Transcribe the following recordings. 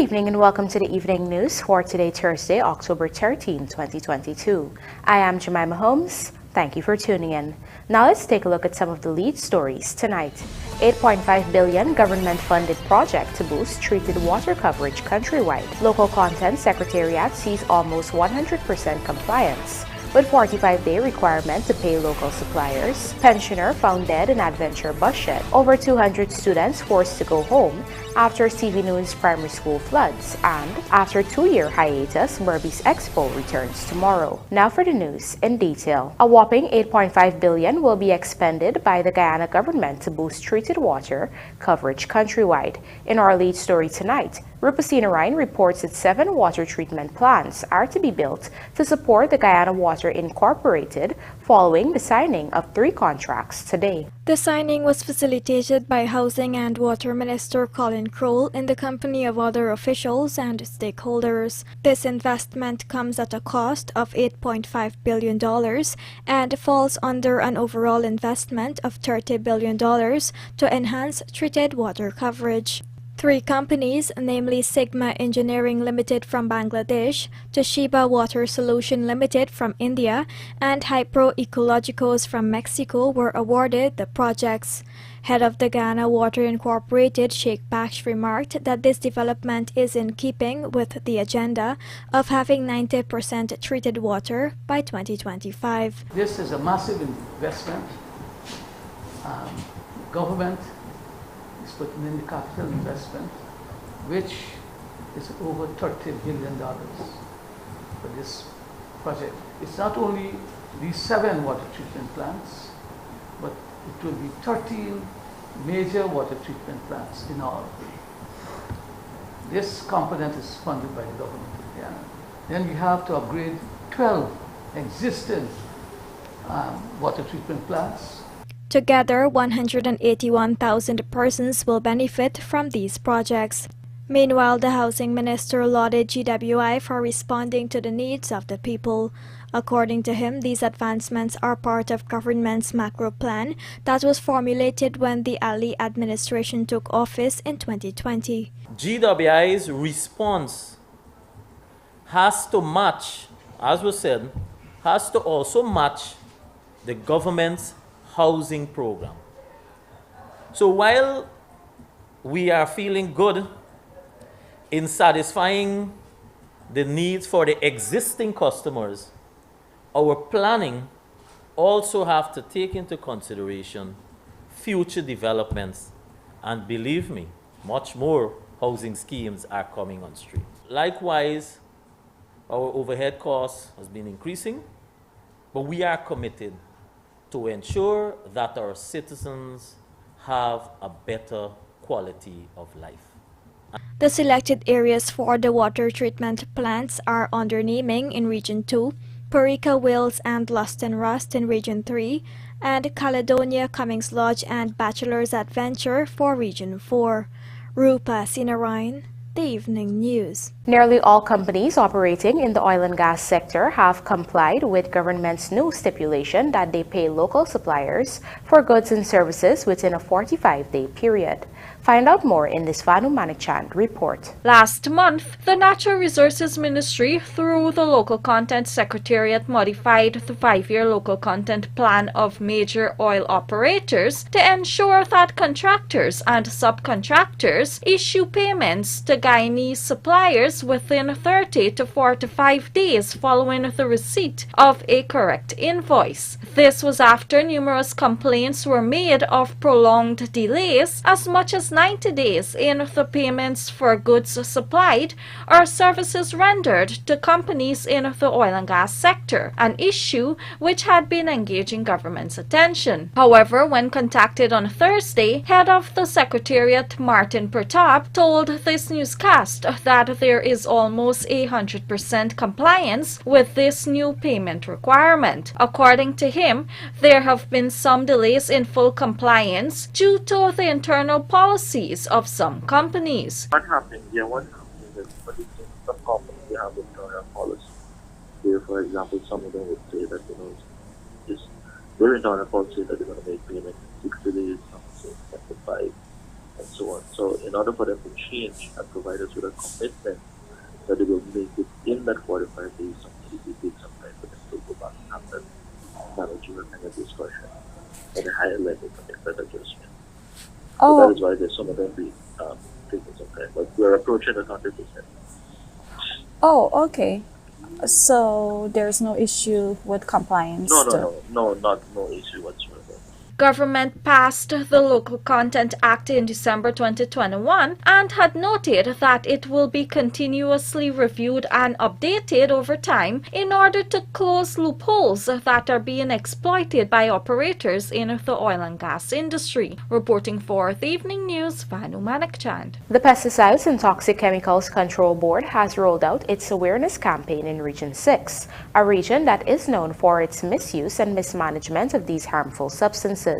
evening and welcome to the evening news for today, Thursday, October 13, 2022. I am Jemima Holmes. Thank you for tuning in. Now let's take a look at some of the lead stories tonight. 8.5 billion government-funded project to boost treated water coverage countrywide. Local Content Secretariat sees almost 100% compliance with 45-day requirement to pay local suppliers. Pensioner found dead in adventure bus shed. Over 200 students forced to go home after NUNES primary school floods. And after 2-year hiatus, BERBICE Expo returns tomorrow. Now for the news in detail. A whopping 8.5 billion will be expended by the Guyana government to boost treated water coverage countrywide. In our lead story tonight, Rupasina Ryan reports that 7 water treatment plants are to be built to support the Guyana Water Incorporated following the signing of 3 contracts today. The signing was facilitated by Housing and Water Minister Colin Crowell in the company of other officials and stakeholders. This investment comes at a cost of $8.5 billion and falls under an overall investment of $30 billion to enhance treated water coverage. 3 companies, namely Sigma Engineering Limited from Bangladesh, Toshiba Water Solution Limited from India, and Hypro Ecologicals from Mexico, were awarded the projects. Head of the Guyana Water Incorporated, Sheikh Baksh, remarked that this development is in keeping with the agenda of having 90% treated water by 2025. This is a massive investment. Government is putting in the capital investment, which is over $30 billion for this project. It's not only these 7 water treatment plants, but it will be 13 major water treatment plants in all. This component is funded by the government of Guyana. Then we have to upgrade 12 existing water treatment plants. Together, 181,000 persons will benefit from these projects. Meanwhile, the Housing Minister lauded GWI for responding to the needs of the people. According to him, these advancements are part of government's macro plan that was formulated when the Ali administration took office in 2020. GWI's response has to match, as was said, has to also match the government's housing program. So while we are feeling good in satisfying the needs for the existing customers, our planning also have to take into consideration future developments, and believe me, much more housing schemes are coming on stream. Likewise, our overhead costs has been increasing, but we are committed to ensure that our citizens have a better quality of life. The selected areas for the water treatment plants are under naming in Region 2, Parika, Wales and Lost and Rust in Region 3, and Caledonia, Cummings Lodge and Bachelor's Adventure for Region 4. Rupasina Ryan, The Evening News. Nearly all companies operating in the oil and gas sector have complied with government's new stipulation that they pay local suppliers for goods and services within a 45-day period. Find out more in this Vanu Manikchand report. Last month, the Natural Resources Ministry, through the Local Content Secretariat, modified the 5-year local content plan of major oil operators to ensure that contractors and subcontractors issue payments to Guyanese suppliers within 30 to 45 days following the receipt of a correct invoice. This was after numerous complaints were made of prolonged delays, as much as 90 days in the payments for goods supplied or services rendered to companies in the oil and gas sector, an issue which had been engaging government's attention. However, when contacted on Thursday, head of the Secretariat Martin Pratap told this newscast that there is almost 100% compliance with this new payment requirement. According to him, there have been some delays in full compliance due to the internal policies of some companies. What happened is for some companies they have internal policy. Where, for example, some of them would say that their internal policy that they're going to make payment in 60 days, some say 75, and so on. So in order for them to change and provide us with a commitment that they will make it in that 45 days, sometimes it takes some time for them to go back and have that managerial kind of discussion at a higher level to make that adjustment. Oh. So that is why there's some of them be taking some time, but we're approaching 100%. Oh, okay. So there's no issue with compliance? No issue whatsoever. Government passed the Local Content Act in December 2021 and had noted that it will be continuously reviewed and updated over time in order to close loopholes that are being exploited by operators in the oil and gas industry. Reporting for the Evening News, Vanu Manakchand. The Pesticides and Toxic Chemicals Control Board has rolled out its awareness campaign in Region 6, a region that is known for its misuse and mismanagement of these harmful substances.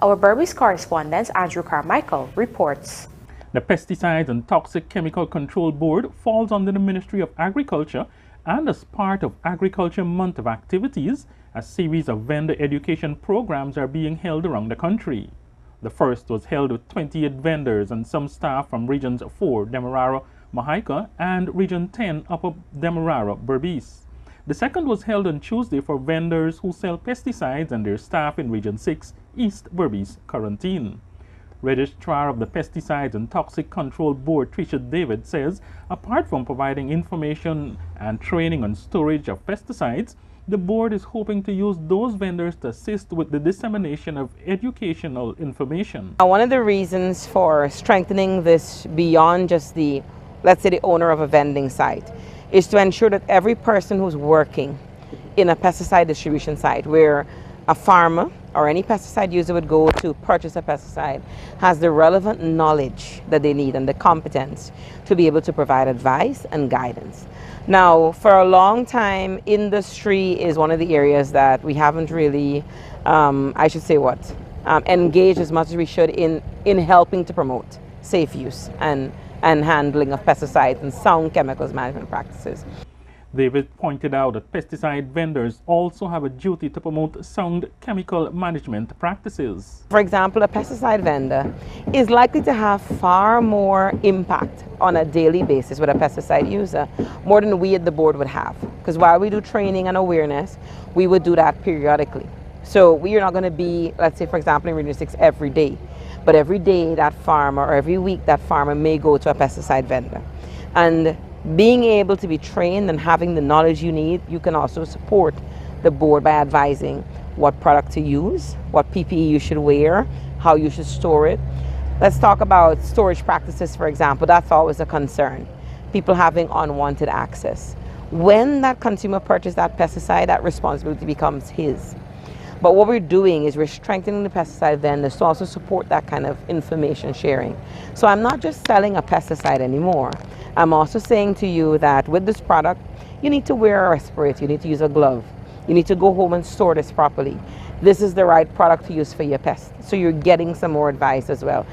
Our BERBICE correspondent Andrew Carmichael reports. The Pesticides and Toxic Chemical Control Board falls under the Ministry of Agriculture, and as part of Agriculture Month of activities, a series of vendor education programs are being held around the country. The first was held with 28 vendors and some staff from Regions 4, Demerara, Mahaica, and Region 10, Upper Demerara, Berbice. The second was held on Tuesday for vendors who sell pesticides and their staff in Region 6, East Burmese Quarantine. Registrar of the Pesticides and Toxic Control Board, Tricia David, says apart from providing information and training on storage of pesticides, the board is hoping to use those vendors to assist with the dissemination of educational information. One of the reasons for strengthening this beyond just the, let's say, the owner of a vending site is to ensure that every person who's working in a pesticide distribution site where a farmer or any pesticide user would go to purchase a pesticide has the relevant knowledge that they need and the competence to be able to provide advice and guidance. Now, for a long time, industry is one of the areas that we haven't really, engaged as much as we should in helping to promote safe use and handling of pesticides and sound chemicals management practices. David pointed out that pesticide vendors also have a duty to promote sound chemical management practices. For example, a pesticide vendor is likely to have far more impact on a daily basis with a pesticide user, more than we at the board would have. Because while we do training and awareness, we would do that periodically. So we are not going to be, let's say, for example, in Region 6 every day. But every day that farmer, or every week that farmer may go to a pesticide vendor. And being able to be trained and having the knowledge you need, you can also support the board by advising what product to use, what PPE you should wear, how you should store it. Let's talk about storage practices, for example. That's always a concern. People having unwanted access. When that consumer purchases that pesticide, that responsibility becomes his. But what we're doing is we're strengthening the pesticide vendors to also support that kind of information sharing. So I'm not just selling a pesticide anymore. I'm also saying to you that with this product, you need to wear a respirator, you need to use a glove, you need to go home and store this properly. This is the right product to use for your pest. So you're getting some more advice as well.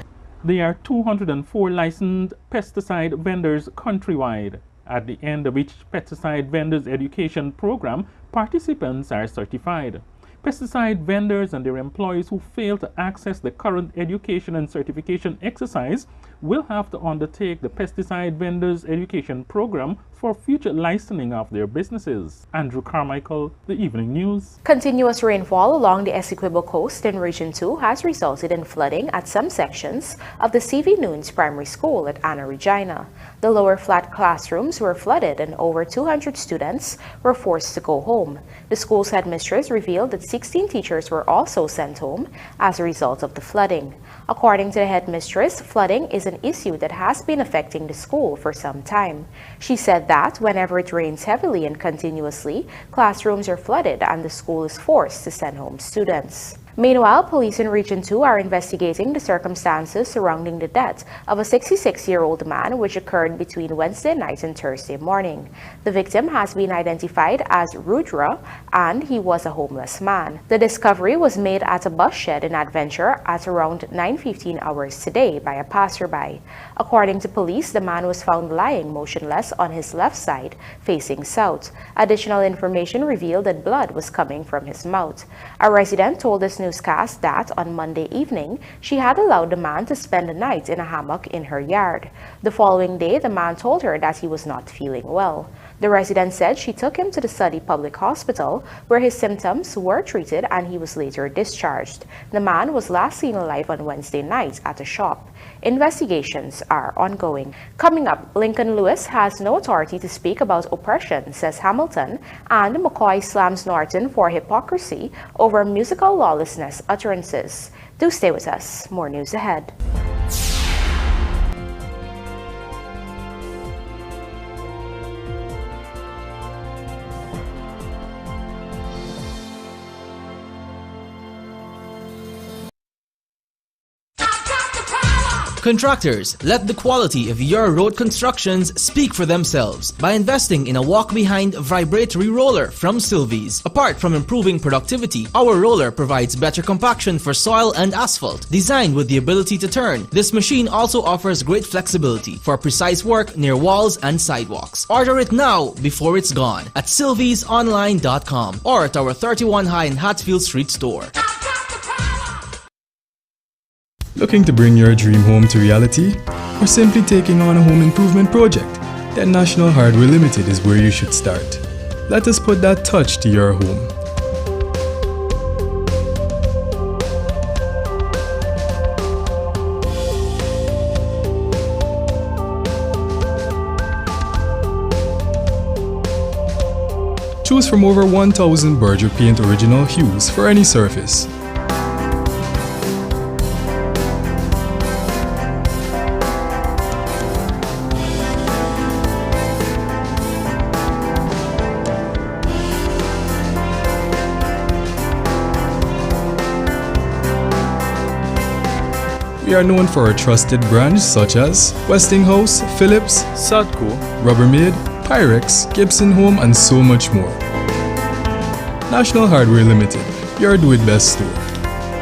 There are 204 licensed pesticide vendors countrywide. At the end of each pesticide vendors education program, participants are certified. Pesticide vendors and their employees who fail to access the current education and certification exercise will have to undertake the Pesticide Vendors Education Program for future licensing of their businesses. Andrew Carmichael, The Evening News. Continuous rainfall along the Essequibo coast in Region 2 has resulted in flooding at some sections of the NUNES Primary School at Anna Regina. The lower flat classrooms were flooded and over 200 students were forced to go home. The school's headmistress revealed that 16 teachers were also sent home as a result of the flooding. According to the headmistress, flooding is an issue that has been affecting the school for some time. She said that whenever it rains heavily and continuously, classrooms are flooded and the school is forced to send home students. Meanwhile, police in Region 2 are investigating the circumstances surrounding the death of a 66-year-old man which occurred between Wednesday night and Thursday morning. The victim has been identified as Rudra and he was a homeless man. The discovery was made at a bus shed in Adventure at around 9:15 hours today by a passerby. According to police, the man was found lying motionless on his left side, facing south. Additional information revealed that blood was coming from his mouth. A resident told us newscast that on Monday evening, she had allowed the man to spend the night in a hammock in her yard. The following day, the man told her that he was not feeling well. The resident said she took him to the Suddy Public Hospital, where his symptoms were treated and he was later discharged. The man was last seen alive on Wednesday night at a shop. Investigations are ongoing. Coming up, Lincoln Lewis has no authority to speak about oppression, says Hamilton, and McCoy slams Norton for hypocrisy over musical lawlessness utterances. Do stay with us. More news ahead. Contractors, let the quality of your road constructions speak for themselves by investing in a walk-behind vibratory roller from Sylvies. Apart from improving productivity, our roller provides better compaction for soil and asphalt. Designed with the ability to turn, this machine also offers great flexibility for precise work near walls and sidewalks. Order it now before it's gone at sylviesonline.com or at our 31 High and Hatfield Street store. Looking to bring your dream home to reality? Or simply taking on a home improvement project? Then National Hardware Limited is where you should start. Let us put that touch to your home. Choose from over 1,000 Berger Paint original hues for any surface. We are known for our trusted brands such as Westinghouse, Philips, Sadco, Rubbermaid, Pyrex, Gibson Home, and so much more. National Hardware Limited, your do-it-best store.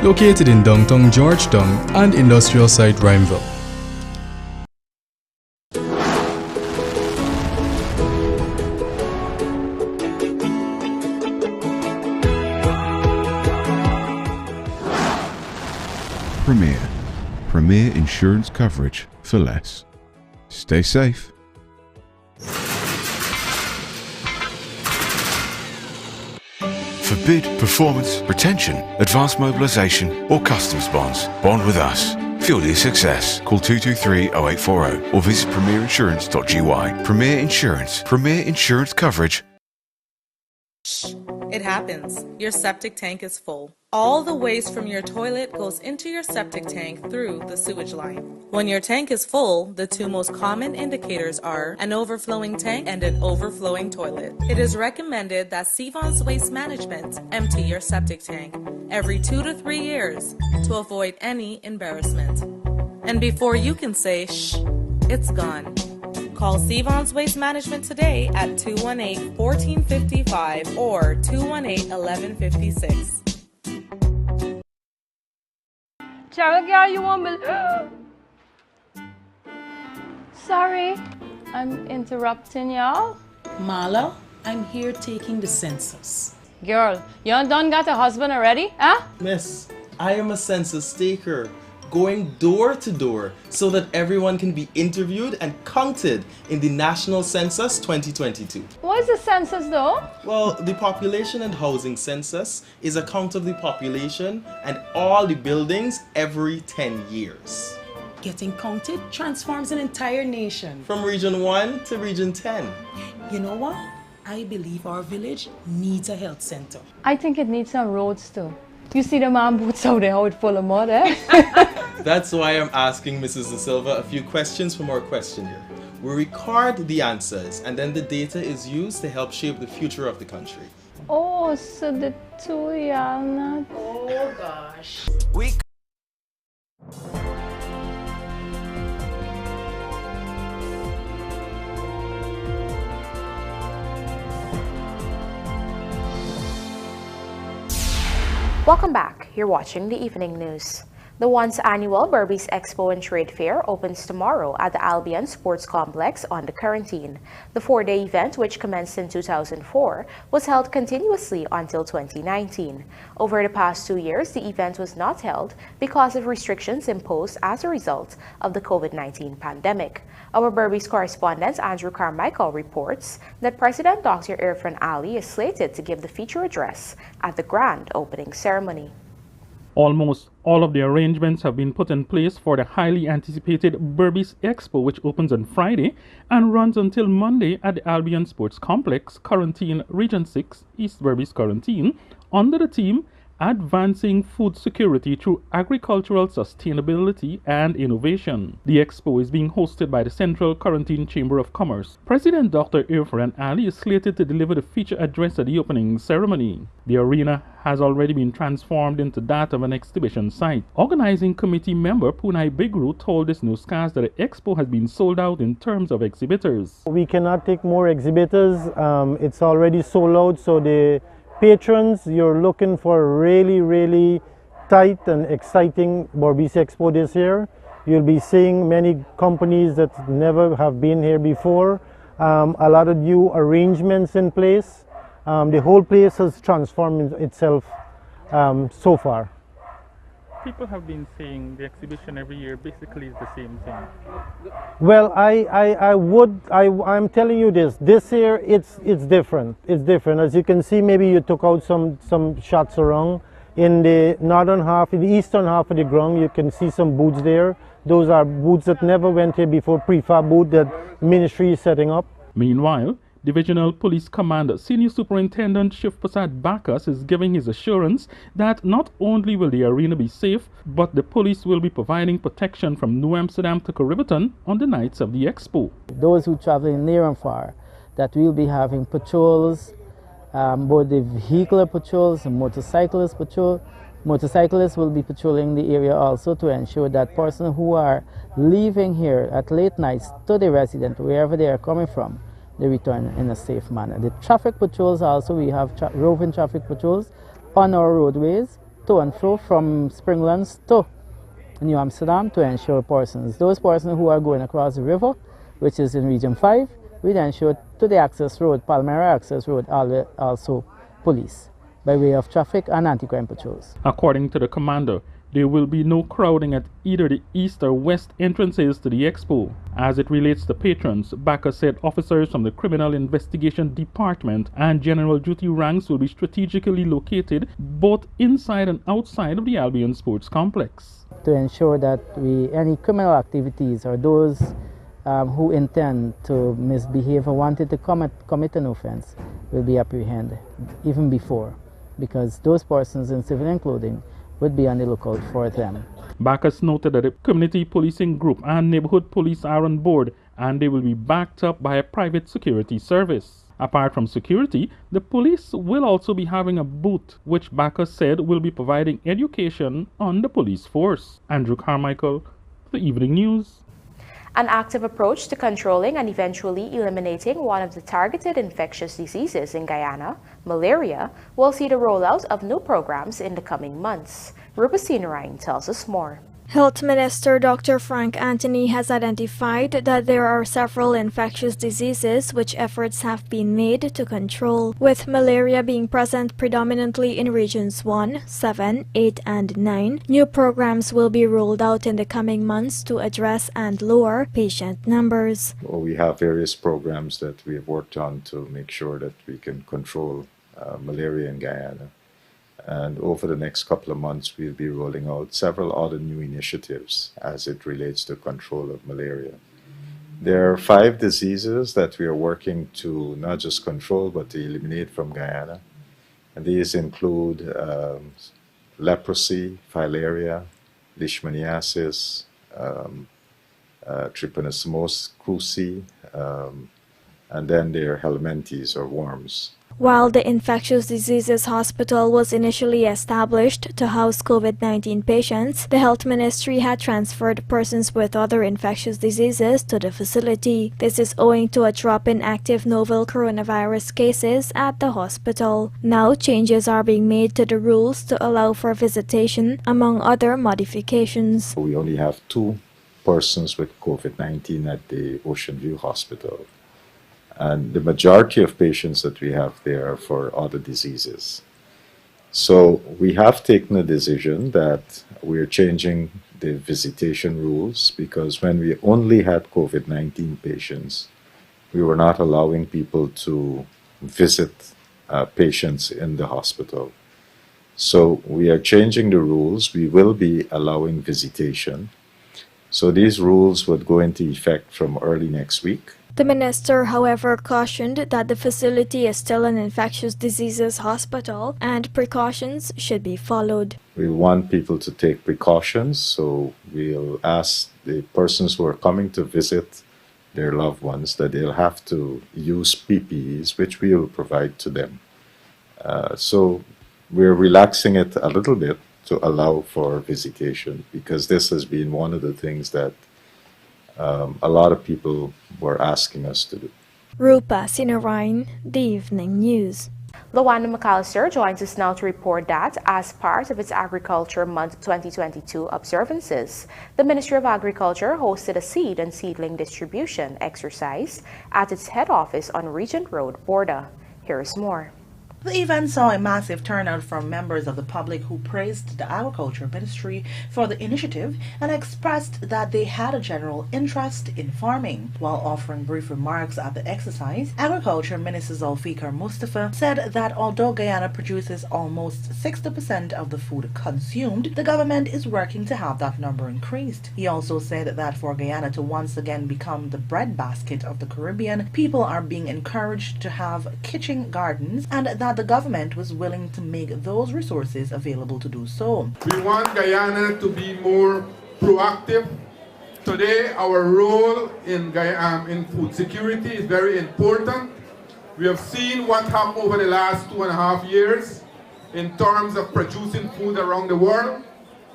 Located in downtown Georgetown and industrial site Rhymeville. Premier insurance coverage for less. Stay safe. For bid, performance, retention, advanced mobilisation or customs bonds, bond with us. Fuel your success. Call 223 0840 or visit premierinsurance.gy. Premier Insurance. Premier insurance coverage. It happens. Your septic tank is full. All the waste from your toilet goes into your septic tank through the sewage line. When your tank is full, the two most common indicators are an overflowing tank and an overflowing toilet. It is recommended that Sevon's Waste Management empty your septic tank every 2 to 3 years to avoid any embarrassment. And before you can say, shh, it's gone. Call Sevon's Waste Management today at 218-1455 or 218-1156. Cheryl, girl, you want me? Sorry, I'm interrupting y'all. Marla, I'm here taking the census. Girl, you done got a husband already, huh? Miss, I am a census taker, going door to door so that everyone can be interviewed and counted in the National Census 2022. What is the census though? Well, the Population and Housing Census is a count of the population and all the buildings every 10 years. Getting counted transforms an entire nation. From Region 1 to Region 10. You know what? I believe our village needs a health center. I think it needs some roads too. You see the man boots out there, how it's full of mud, eh? That's why I'm asking Mrs. De Silva a few questions from our questionnaire. We record the answers and then the data is used to help shape the future of the country. Oh, so the two y'all not... Oh gosh. Welcome back. You're watching the Evening News. The once annual BERBICE Expo and Trade Fair opens tomorrow at the Albion Sports Complex on the quarantine. The 4-day event, which commenced in 2004, was held continuously until 2019. Over the past 2 years, the event was not held because of restrictions imposed as a result of the COVID-19 pandemic. Our BERBICE correspondent Andrew Carmichael reports that President Dr. Irfan Ali is slated to give the feature address at the grand opening ceremony. Almost all of the arrangements have been put in place for the highly anticipated BERBICE Expo, which opens on Friday and runs until Monday at the Albion Sports Complex, Quarantine, Region 6, East BERBICE Quarantine, under the theme Advancing Food Security Through Agricultural Sustainability and Innovation. The expo is being hosted by the Central Quarantine Chamber of Commerce. President Dr. Irfan Ali is slated to deliver the feature address at the opening ceremony. The arena has already been transformed into that of an exhibition site. Organizing committee member Punai Bigru told this newscast that the expo has been sold out in terms of exhibitors. We cannot take more exhibitors. It's already sold out, so the patrons, you're looking for a really tight and exciting BERBICE Expo this year. You'll be seeing many companies that never have been here before, a lot of new arrangements in place. The whole place has transformed itself so far. People have been saying the exhibition every year basically is the same thing. Well, I'm telling you this year it's different. It's different. As you can see, maybe you took out some shots around. In the northern half, in the eastern half of the ground, you can see some booths there. Those are booths that never went here before, prefab booth that ministry is setting up. Meanwhile, Divisional Police Commander Senior Superintendent Shiv Prasad Bacchus is giving his assurance that not only will the arena be safe, but the police will be providing protection from New Amsterdam to Caribbean on the nights of the expo. Those who travel near and far, that we'll be having patrols, both the vehicular patrols and motorcyclist patrol. Motorcyclists will be patrolling the area also to ensure that persons who are leaving here at late nights to the resident, wherever they are coming from, they return in a safe manner. The traffic patrols also, we have roving traffic patrols on our roadways to and fro from Springlands to New Amsterdam to ensure those persons who are going across the river, which is in Region 5, we then ensure to the access road, Palmyra access road, also police by way of traffic and anti-crime patrols. According to the commander, there will be no crowding at either the east or west entrances to the expo. As it relates to patrons, Bacchus said officers from the Criminal Investigation Department and General Duty ranks will be strategically located both inside and outside of the Albion Sports Complex. To ensure that any criminal activities or those who intend to misbehave or wanted to commit an offense will be apprehended even before, because those persons in civilian clothing would be on the lookout for them. Bacchus noted that the community policing group and neighborhood police are on board and they will be backed up by a private security service. Apart from security, the police will also be having a booth, which Bacchus said will be providing education on the police force. Andrew Carmichael, The Evening News. An active approach to controlling and eventually eliminating one of the targeted infectious diseases in Guyana, malaria, will see the rollout of new programs in the coming months. Rupasina Ryan tells us more. Health Minister Dr. Frank Anthony has identified that there are several infectious diseases which efforts have been made to control, with malaria being present predominantly in regions 1, 7, 8, and 9. New programs will be rolled out in the coming months to address and lower patient numbers. Well, we have various programs that we have worked on to make sure that we can control malaria in Guyana. And over the next couple of months, we'll be rolling out several other new initiatives as it relates to control of malaria. There are 5 diseases that we are working to not just control, but to eliminate from Guyana. And these include leprosy, filaria, leishmaniasis, trypanosmosis cruzi, and then there are helminthes or worms. While the Infectious Diseases Hospital was initially established to house COVID-19 patients, the Health Ministry had transferred persons with other infectious diseases to the facility. This is owing to a drop in active novel coronavirus cases at the hospital. Now, changes are being made to the rules to allow for visitation, among other modifications. We only have 2 persons with COVID-19 at the Ocean View Hospital. And the majority of patients that we have there are for other diseases. So we have taken a decision that we're changing the visitation rules, because when we only had COVID-19 patients, we were not allowing people to visit patients in the hospital. So we are changing the rules. We will be allowing visitation. So these rules would go into effect from early next week. The minister, however, cautioned that the facility is still an infectious diseases hospital and precautions should be followed. We want people to take precautions, so we'll ask the persons who are coming to visit their loved ones that they'll have to use PPEs, which we will provide to them. So we're relaxing it a little bit to allow for visitation, because this has been one of the things that a lot of people were asking us to do. Rupa Sinarayan, The Evening News. Lawanda McAllister joins us now to report that, as part of its Agriculture Month 2022 observances, the Ministry of Agriculture hosted a seed and seedling distribution exercise at its head office on Regent Road, Borda. Here is more. The event saw a massive turnout from members of the public who praised the Agriculture Ministry for the initiative and expressed that they had a general interest in farming. While offering brief remarks at the exercise, Agriculture Minister Zulfikar Mustafa said that although Guyana produces almost 60% of the food consumed, the government is working to have that number increased. He also said that for Guyana to once again become the breadbasket of the Caribbean, people are being encouraged to have kitchen gardens, and that the government was willing to make those resources available to do so. We want Guyana to be more proactive. Today, our role in food security is very important. We have seen what happened over the last 2.5 years in terms of producing food around the world.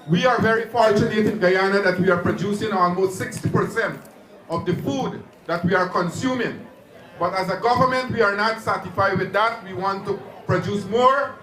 We are very fortunate in Guyana that we are producing almost 60% of the food that we are consuming. But as a government, we are not satisfied with that. We want to produce more.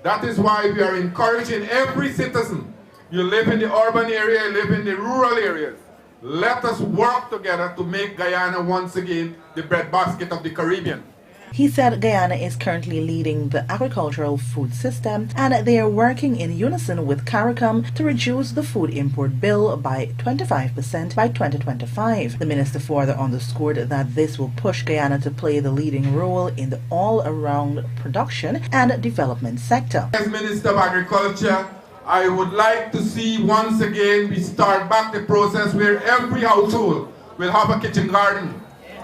That is why we are encouraging every citizen. You live in the urban area, you live in the rural areas. Let us work together to make Guyana once again the breadbasket of the Caribbean. He said Guyana is currently leading the agricultural food system and they are working in unison with CARICOM to reduce the food import bill by 25% by 2025. The minister further underscored that this will push Guyana to play the leading role in the all-around production and development sector. As Minister of Agriculture, I would like to see once again we start back the process where every household will have a kitchen garden,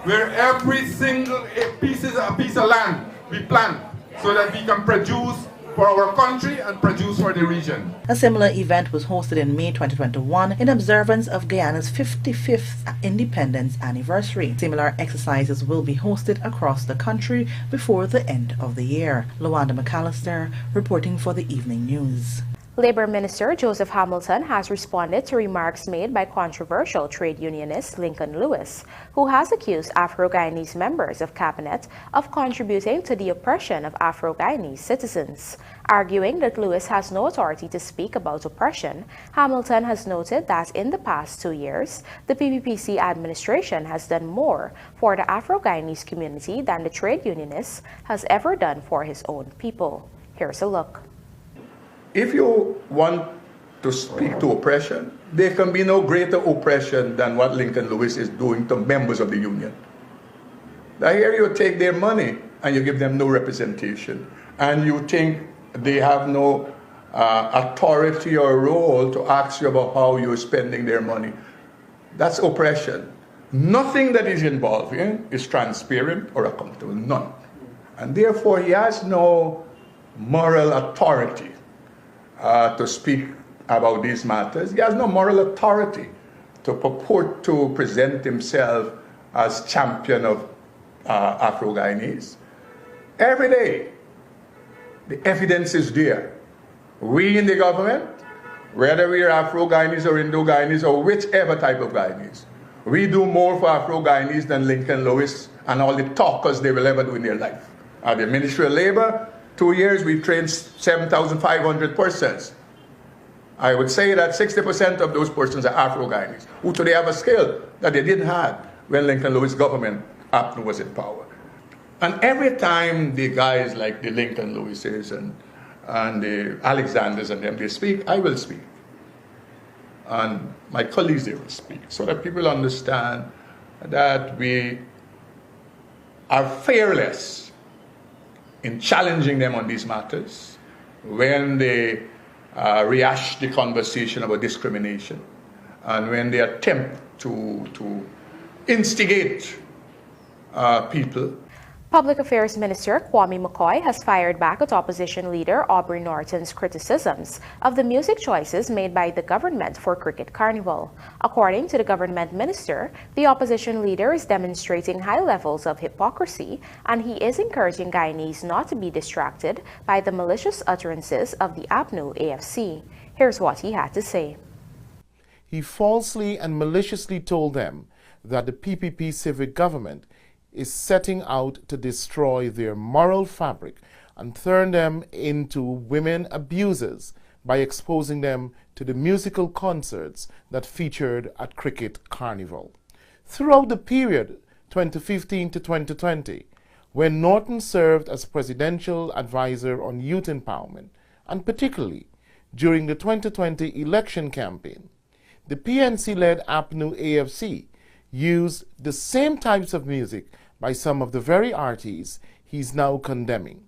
where every single piece of land we plant so that we can produce for our country and produce for the region. A similar event was hosted in May 2021 in observance of Guyana's 55th independence anniversary. Similar exercises will be hosted across the country before the end of the year. Lawanda McAllister reporting for The Evening News. Labor Minister Joseph Hamilton has responded to remarks made by controversial trade unionist Lincoln Lewis, who has accused Afro-Guyanese members of cabinet of contributing to the oppression of Afro-Guyanese citizens. Arguing that Lewis has no authority to speak about oppression, Hamilton has noted that in the past 2 years, the PPPC administration has done more for the Afro-Guyanese community than the trade unionist has ever done for his own people. Here's a look. If you want to speak to oppression, there can be no greater oppression than what Lincoln Lewis is doing to members of the union. Now here you take their money and you give them no representation, and you think they have no authority or role to ask you about how you're spending their money. That's oppression. Nothing that is involved in is transparent or accountable, none. And therefore he has no moral authority to speak about these matters. He has no moral authority to purport to present himself as champion of Afro-Guyanese. Every day, the evidence is there. We in the government, whether we are Afro-Guyanese or Indo-Guyanese or whichever type of Guyanese, we do more for Afro-Guyanese than Lincoln Lewis and all the talkers they will ever do in their life. At the Ministry of Labor, 2 years, we've trained 7,500 persons. I would say that 60% of those persons are Afro-Guyanese, who today have a skill that they didn't have when Lincoln Lewis government was in power. And every time the guys like the Lincoln Lewises and the Alexanders and them, they speak, I will speak. And my colleagues, they will speak, so that people understand that we are fearless in challenging them on these matters when they rehash the conversation about discrimination and when they attempt to instigate people. Public Affairs Minister Kwame McCoy has fired back at opposition leader Aubrey Norton's criticisms of the music choices made by the government for Cricket Carnival. According to the government minister, the opposition leader is demonstrating high levels of hypocrisy, and he is encouraging Guyanese not to be distracted by the malicious utterances of the APNU AFC. Here's what he had to say. He falsely and maliciously told them that the PPP civic government is setting out to destroy their moral fabric and turn them into women abusers by exposing them to the musical concerts that featured at Cricket Carnival. Throughout the period 2015 to 2020, when Norton served as presidential advisor on youth empowerment, and particularly during the 2020 election campaign, the PNC-led APNU AFC used the same types of music by some of the very artists he's now condemning.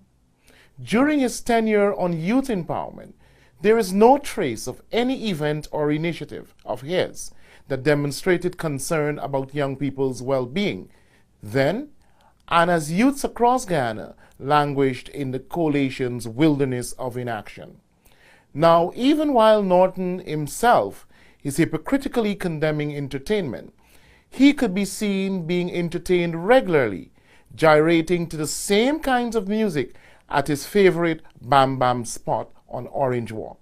During his tenure on youth empowerment, there is no trace of any event or initiative of his that demonstrated concern about young people's well-being then, and as youths across Guyana languished in the coalition's wilderness of inaction. Now, even while Norton himself is hypocritically condemning entertainment, he could be seen being entertained regularly, gyrating to the same kinds of music at his favorite Bam Bam spot on Orange Walk.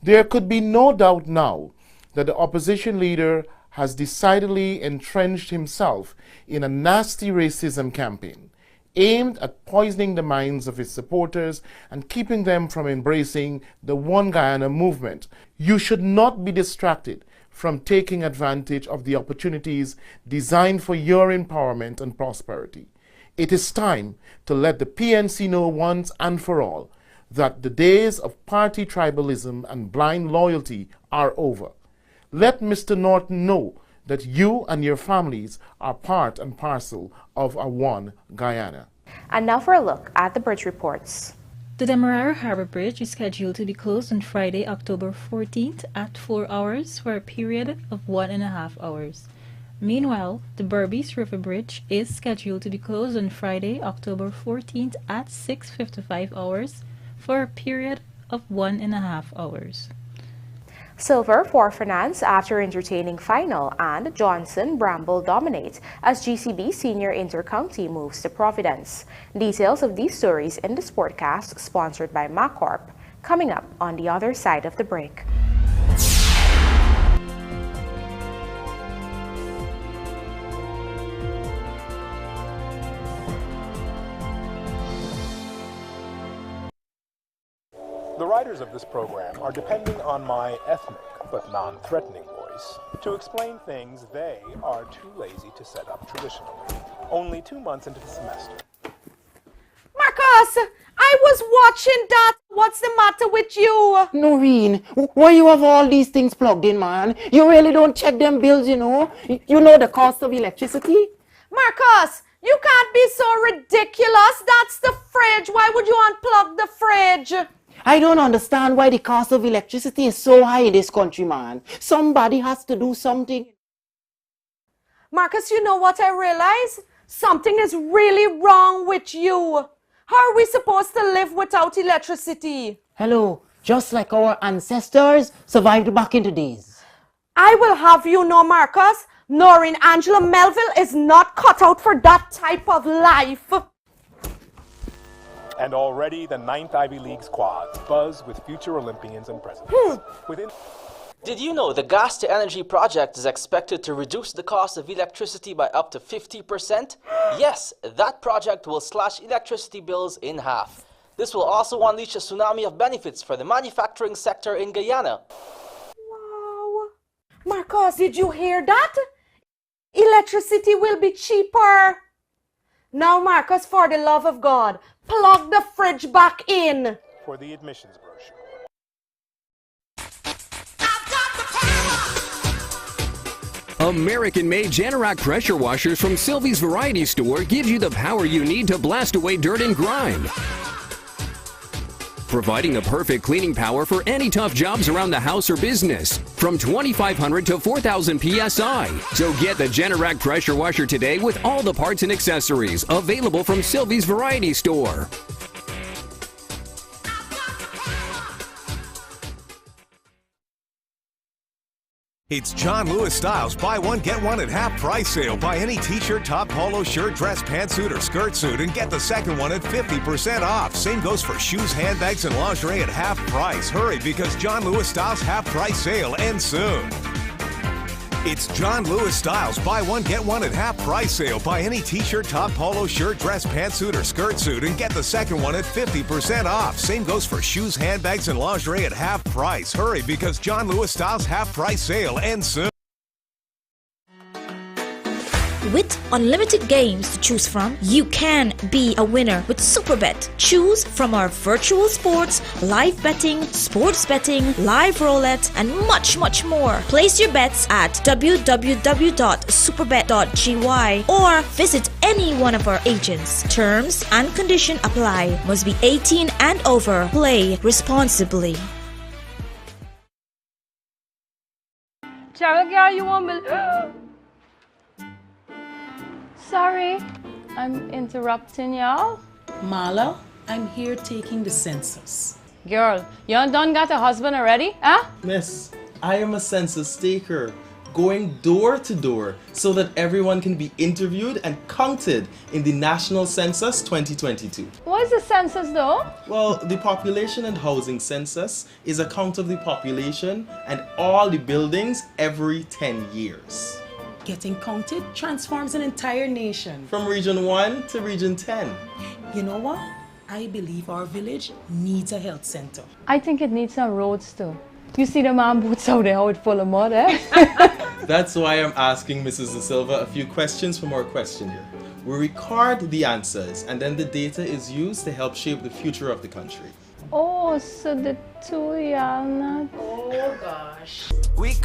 There could be no doubt now that the opposition leader has decidedly entrenched himself in a nasty racism campaign, aimed at poisoning the minds of his supporters and keeping them from embracing the One Guyana movement. You should not be distracted from taking advantage of the opportunities designed for your empowerment and prosperity. It is time to let the PNC know once and for all that the days of party tribalism and blind loyalty are over. Let Mr. Norton know that you and your families are part and parcel of a One Guyana. And now for a look at the bridge reports. The Demerara Harbour Bridge is scheduled to be closed on Friday, October 14th at 4 hours for a period of 1.5 hours. Meanwhile, the BERBICE River Bridge is scheduled to be closed on Friday, October 14th at 6:55 hours for a period of 1.5 hours. Silver for Finance after entertaining final, and Johnson Bramble dominate as GCB Senior Intercounty moves to Providence. Details of these stories in the Sportcast sponsored by McCoy coming up on the other side of the break. The writers of this program are depending on my ethnic but non-threatening voice to explain things they are too lazy to set up traditionally. Only 2 months into the semester. Marcus, I was watching that. What's the matter with you? Noreen, why you have all these things plugged in, man? You really don't check them bills, you know? You know the cost of electricity? Marcus, you can't be so ridiculous. That's the fridge. Why would you unplug the fridge? I don't understand why the cost of electricity is so high in this country, man. Somebody has to do something. Marcus, you know what I realize? Something is really wrong with you. How are we supposed to live without electricity? Hello, just like our ancestors survived back in the days. I will have you know, Marcus, Noreen Angela Melville is not cut out for that type of life. And already the 9th Ivy League squads buzz with future Olympians and presidents. Did you know the gas-to-energy project is expected to reduce the cost of electricity by up to 50%? Yes, that project will slash electricity bills in half. This will also unleash a tsunami of benefits for the manufacturing sector in Guyana. Wow. Marcos, did you hear that? Electricity will be cheaper. Now, Marcus, for the love of God, plug the fridge back in. For the admissions brochure. American-made Generac pressure washers from Sylvie's Variety Store gives you the power you need to blast away dirt and grime. Providing the perfect cleaning power for any tough jobs around the house or business. From 2,500 to 4,000 PSI. So get the Generac pressure washer today with all the parts and accessories available from Sylvie's Variety Store. It's John Lewis Styles buy one get one at half price sale. Buy any t-shirt, top, polo shirt, dress, pantsuit, or skirt suit and get the second one at 50% off. Same goes for shoes, handbags, and lingerie at half price. Hurry, because John Lewis Styles half price sale ends soon. It's John Lewis Styles buy one get one at half price sale. Buy any t-shirt, top, polo shirt, dress, pantsuit, or skirt suit and get the second one at 50% off. Same goes for shoes, handbags, and lingerie at half price. Hurry, because John Lewis Styles half price sale ends soon. With unlimited games to choose from, you can be a winner with Superbet. Choose from our virtual sports, live betting, sports betting, live roulette, and much, much more. Place your bets at www.superbet.gy or visit any one of our agents. Terms and conditions apply. Must be 18 and over. Play responsibly. Cheryl, girl, you want me? Sorry, I'm interrupting y'all. Marla, I'm here taking the census. Girl, you done got a husband already, huh? Miss, I am a census taker, going door to door so that everyone can be interviewed and counted in the National Census 2022. What is the census though? Well, the population and housing census is a count of the population and all the buildings every 10 years. Getting counted transforms an entire nation. From Region 1 to Region 10. You know what? I believe our village needs a health center. I think it needs some roads too. You see the man boots out there, how it's full of mud, eh? That's why I'm asking Mrs. De Silva a few questions from our questionnaire. We record the answers and then the data is used to help shape the future of the country. Oh, so the two y'all not... Oh gosh. We